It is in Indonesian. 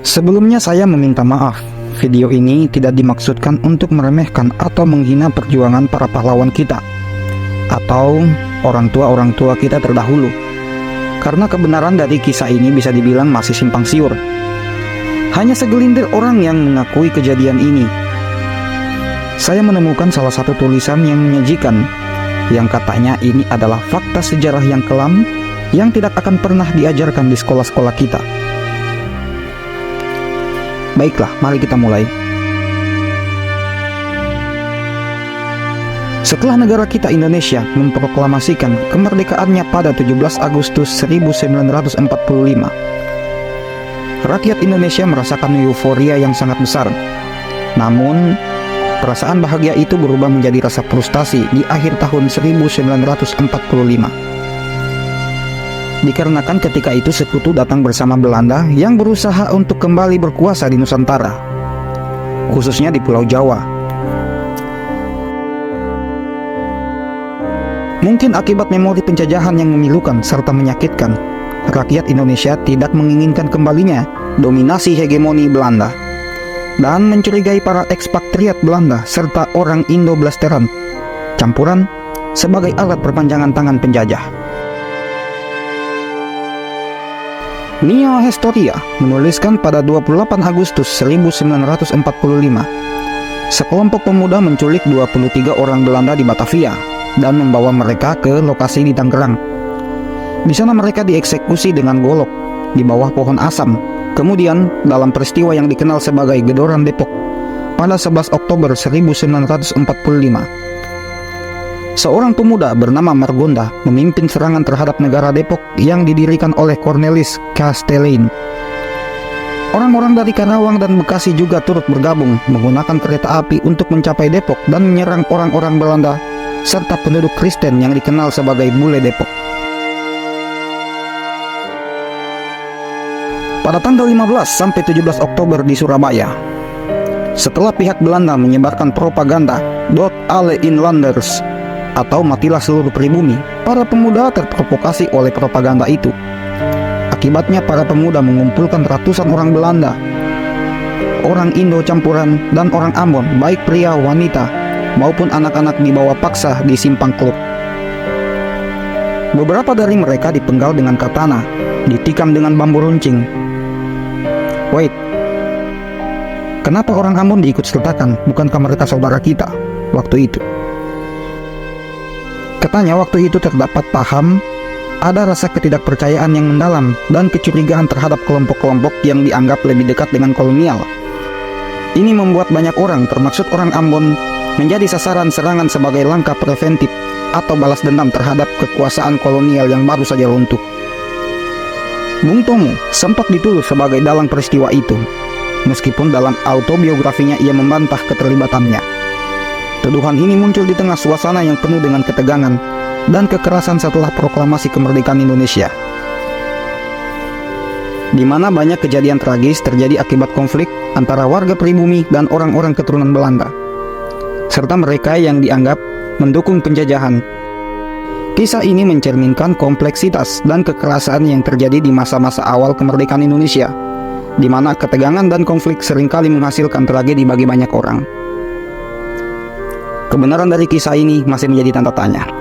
Sebelumnya saya meminta maaf. Video ini tidak dimaksudkan untuk meremehkan atau menghina perjuangan para pahlawan kita atau orang tua kita terdahulu. Karena kebenaran dari kisah ini bisa dibilang masih simpang siur. Hanya segelintir orang yang mengakui kejadian ini. Saya menemukan salah satu tulisan yang menyajikan, yang katanya ini adalah fakta sejarah yang kelam yang tidak akan pernah diajarkan di sekolah-sekolah kita. Baiklah, mari kita mulai. Setelah negara kita Indonesia memproklamasikan kemerdekaannya pada 17 Agustus 1945, rakyat Indonesia merasakan euforia yang sangat besar. Namun, perasaan bahagia itu berubah menjadi rasa frustasi di akhir tahun 1945. Dikarenakan ketika itu sekutu datang bersama Belanda yang berusaha untuk kembali berkuasa di Nusantara, khususnya di Pulau Jawa. Mungkin akibat memori penjajahan yang memilukan serta menyakitkan, rakyat Indonesia tidak menginginkan kembalinya dominasi hegemoni Belanda dan mencurigai para ekspatriat Belanda serta orang Indo-Blasteran campuran sebagai alat perpanjangan tangan penjajah. Nia Historia menuliskan pada 28 Agustus 1945, sekelompok pemuda menculik 23 orang Belanda di Batavia dan membawa mereka ke lokasi di Tangerang. Di sana mereka dieksekusi dengan golok di bawah pohon asam. Kemudian dalam peristiwa yang dikenal sebagai Gedoran Depok pada 11 Oktober 1945, seorang pemuda bernama Margonda memimpin serangan terhadap negara Depok yang didirikan oleh Cornelis Castellane. Orang-orang dari Karawang dan Bekasi juga turut bergabung menggunakan kereta api untuk mencapai Depok dan menyerang orang-orang Belanda serta penduduk Kristen yang dikenal sebagai Bule Depok. Pada tanggal 15 sampai 17 Oktober di Surabaya, setelah pihak Belanda menyebarkan propaganda "Dood alle inlanders" atau matilah seluruh pribumi, para pemuda terprovokasi oleh propaganda itu. Akibatnya para pemuda mengumpulkan ratusan orang Belanda, orang Indo campuran, dan orang Ambon, baik pria, wanita, maupun anak-anak dibawa paksa di simpang klub. Beberapa dari mereka dipenggal dengan katana, ditikam dengan bambu runcing. Wait, kenapa orang Ambon diikut sertakan? Bukankah mereka saudara kita waktu itu? Katanya waktu itu terdapat paham, ada rasa ketidakpercayaan yang mendalam dan kecurigaan terhadap kelompok-kelompok yang dianggap lebih dekat dengan kolonial. Ini membuat banyak orang, termasuk orang Ambon, menjadi sasaran serangan sebagai langkah preventif atau balas dendam terhadap kekuasaan kolonial yang baru saja runtuh. Bung Tomo sempat dituduh sebagai dalang peristiwa itu, meskipun dalam autobiografinya ia membantah keterlibatannya. Tuduhan ini muncul di tengah suasana yang penuh dengan ketegangan dan kekerasan setelah proklamasi kemerdekaan Indonesia, di mana banyak kejadian tragis terjadi akibat konflik antara warga pribumi dan orang-orang keturunan Belanda, serta mereka yang dianggap mendukung penjajahan. Kisah ini mencerminkan kompleksitas dan kekerasan yang terjadi di masa-masa awal kemerdekaan Indonesia, di mana ketegangan dan konflik seringkali menghasilkan tragedi bagi banyak orang. Kebenaran dari kisah ini masih menjadi tanda tanya.